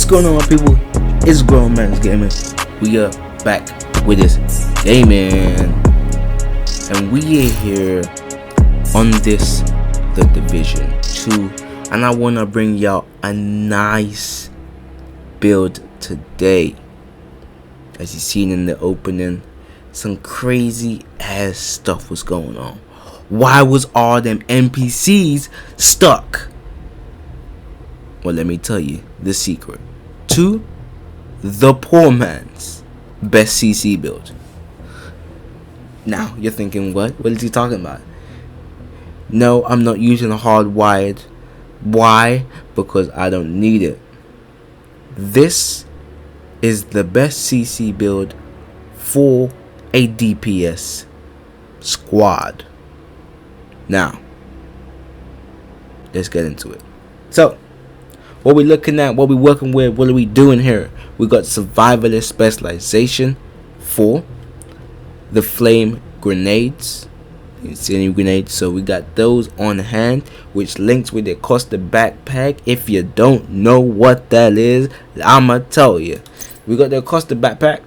What's going on, my people? It's Grown Man's Gaming. We are back with this gaming, and we are here on this The Division 2, and I want to bring y'all a nice build today. As you seen in the opening, some crazy ass stuff was going on. Why was all them NPCs stuck? Well, let me tell you the secret to the poor man's best CC build. Now you're thinking, what is he talking about? No, I'm not using a hardwired. Why? Because I don't need it. This is the best CC build for a DPS squad. Now let's get into it. So what we looking at, what we working with, what are we doing here? We got survivalist specialization for the flame grenades. You can see any grenades, so we got those on hand, which links with the custom backpack. If you don't know what that is, I'ma tell you. We got the custom backpack.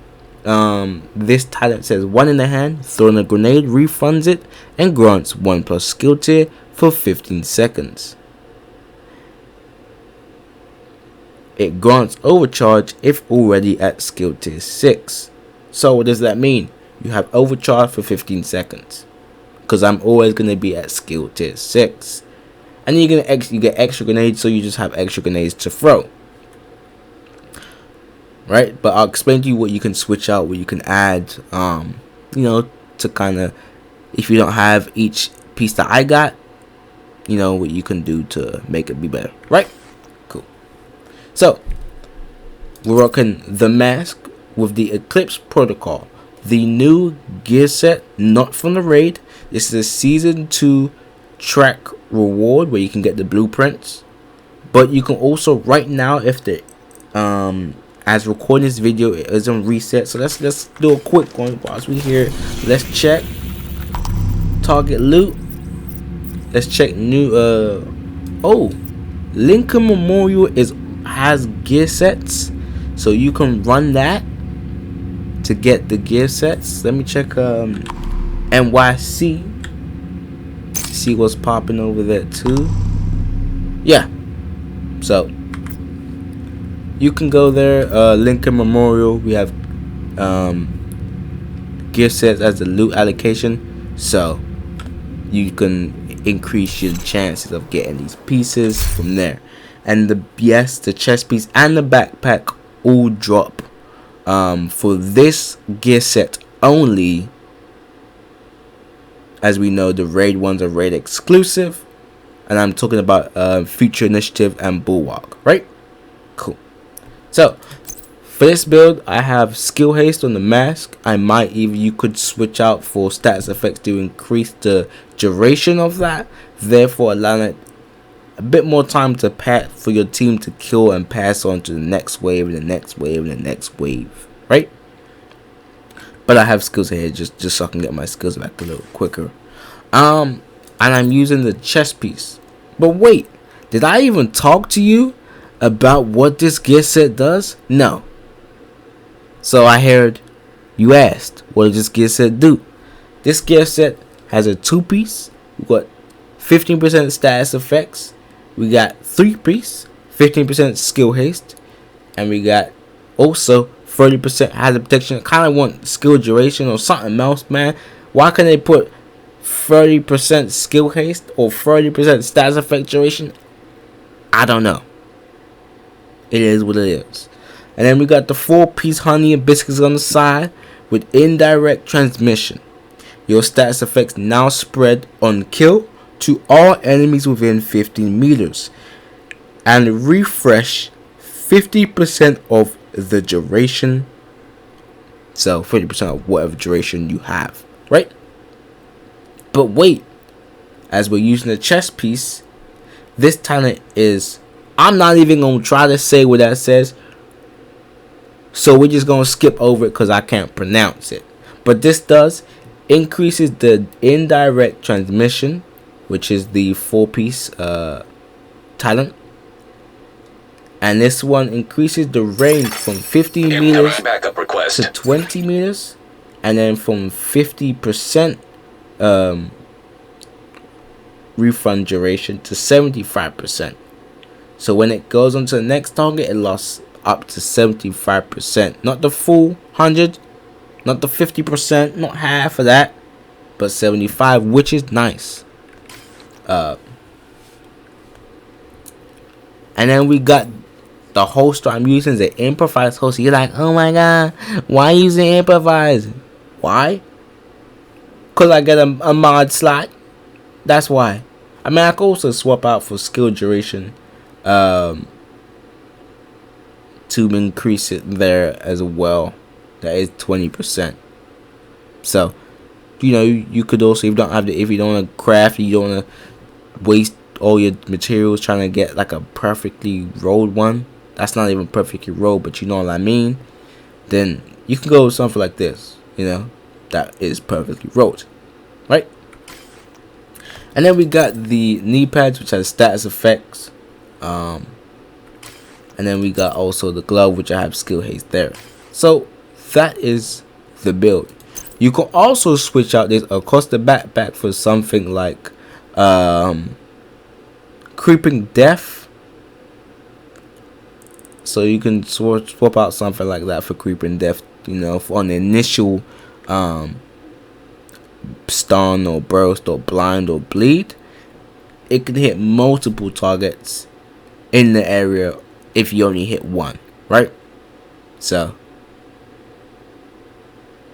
This talent says 1 in the hand, throwing a grenade, refunds it, and grants 1+ skill tier for 15 seconds. It grants overcharge if already at skill tier 6. So what does that mean? You have overcharge for 15 seconds. Because I'm always going to be at skill tier 6. And you get extra grenades, so you just have extra grenades to throw. Right? But I'll explain to you what you can switch out, what you can add, to kind of, if you don't have each piece that I got, what you can do to make it be better. Right? So, we're rocking the mask with the Eclipse protocol. The new Gearset, not from the raid. This is a season 2 track reward where you can get the blueprints. But you can also, right now, if the as recording this video, it is on reset. So let's do a quick one whilst we here. Let's check target loot. Let's check new. Lincoln Memorial has gear sets, so you can run that to get the gear sets. Let me check NYC, see what's popping over there too. Yeah, so you can go there. Lincoln Memorial, we have gear sets as the loot allocation, so you can increase your chances of getting these pieces from there. And the chest piece and the backpack all drop for this gear set only. As we know, the raid ones are raid exclusive, and I'm talking about Future Initiative and Bulwark, right? Cool. So for this build, I have skill haste on the mask. You could switch out for stats effects to increase the duration of that, therefore allowing it a bit more time to for your team to kill and pass on to the next wave and the next wave and the next wave, right? But I have skills ahead just so I can get my skills back a little quicker. And I'm using the chest piece. But wait, did I even talk to you about what this gear set does? No. So I heard you asked, what does this gear set do? This gear set has a 2-piece. We got 15% status effects. We got 3-piece, 15% skill haste, and we got also 30% hazard protection. I kind of want skill duration or something else, man. Why can't they put 30% skill haste or 30% status effect duration? I don't know. It is what it is. And then we got the 4-piece honey and biscuits on the side with indirect transmission. Your status effects now spread on kill to all enemies within 15 meters and refresh 50% of the duration. So 50% of whatever duration you have, right? But wait, as we're using the chest piece, this talent is, I'm not even gonna try to say what that says, so we're just gonna skip over it because I can't pronounce it. But this does increases the indirect transmission, which is the 4-piece talent, And this one increases the range from 15 meters to 20 meters, and then from 50% refund duration to 75%. So when it goes on to the next target, it lasts up to 75%. Not the full 100, not the 50%, not half of that, but 75, which is nice. And then we got the holster I'm using is an improvised holster. You're like, oh my god, why using improvise? Why? Because I get a mod slot. That's why. I mean, I could also swap out for skill duration to increase it there as well. That is 20%. So, you know, you could also, if you don't want to craft, you don't want to waste all your materials trying to get like a perfectly rolled one. That's not even perfectly rolled, but you know what I mean. Then you can go with something like this. You know, that is perfectly rolled, right? And then we got the knee pads, which has status effects. And then we got also the glove, which I have skill haste there. So that is the build. You can also switch out this Acosta backpack for something like Creeping Death. So you can swap out something like that for Creeping Death, you know, for on the initial stun or burst or blind or bleed. It can hit multiple targets in the area if you only hit one, right? So,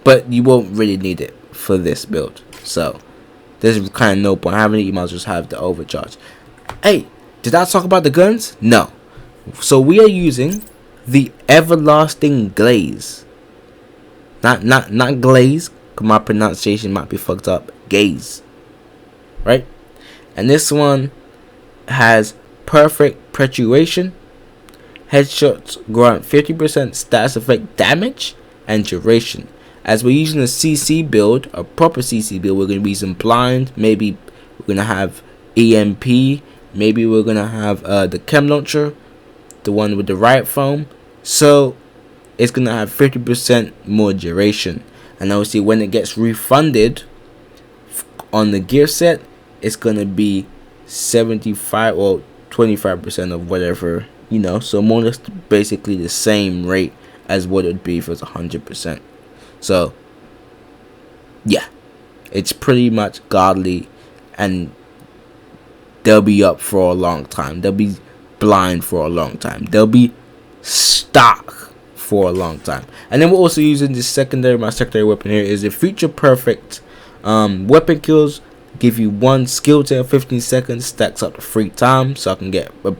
but you won't really need it for this build. So there's kind of no point having it. You might as well just have the overcharge. Hey, did I talk about the guns? No. So we are using the Everlasting Glaze. Not glaze, because my pronunciation might be fucked up. Gaze. Right? And this one has perfect perturbation. Headshots grant 50% status effect damage and duration. As we're using a CC build, a proper CC build, we're going to be using blind. Maybe we're going to have EMP. Maybe we're going to have the chem launcher, the one with the riot foam. So it's going to have 50% more duration. And obviously when it gets refunded on the gear set, it's going to be 75 or 25% of whatever, you know. So more or less basically the same rate as what it would be if it was 100%. So yeah, it's pretty much godly, and they'll be up for a long time. They'll be blind for a long time. They'll be stock for a long time. And then we're also using this secondary. My secondary weapon here is a future perfect weapon kills. Give you one skill tail 15 seconds, stacks up to 3 times, so I can get a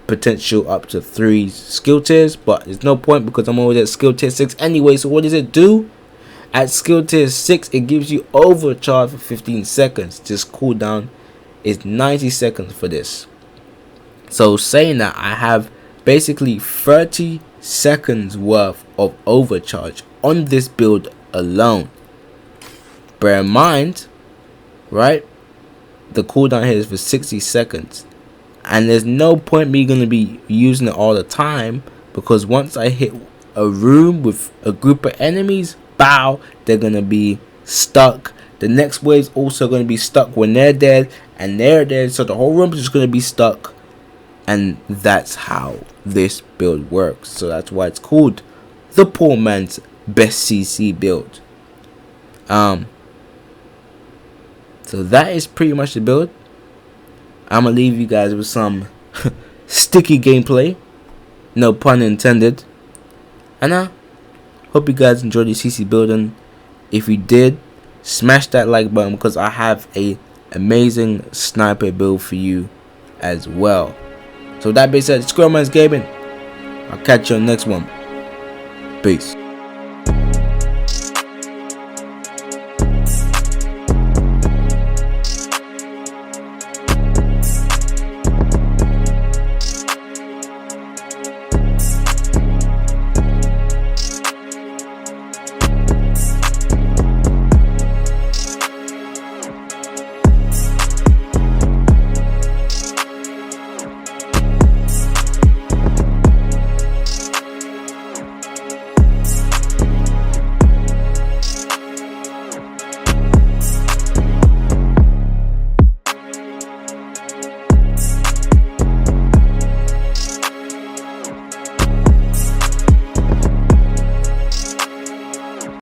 potential up to 3 skill tiers. But there's no point because I'm already at skill tier 6 anyway. So what does it do? At skill tier 6, it gives you overcharge for 15 seconds. This cooldown is 90 seconds for this. So saying that, I have basically 30 seconds worth of overcharge on this build alone. Bear in mind, right, the cooldown here is for 60 seconds, and there's no point me gonna be using it all the time, because once I hit a room with a group of enemies, bow, they're gonna be stuck. The next wave's also gonna be stuck when they're dead, and they're dead, so the whole room is just gonna be stuck. And that's how this build works. So that's why it's called the poor man's best CC build. So that is pretty much the build. I'm gonna leave you guys with some sticky gameplay, no pun intended. And I hope you guys enjoyed the CC building. If you did, smash that like button, because I have a amazing sniper build for you as well. So with that being said, Squirrelman's Gaming. I'll catch you on the next one. Peace.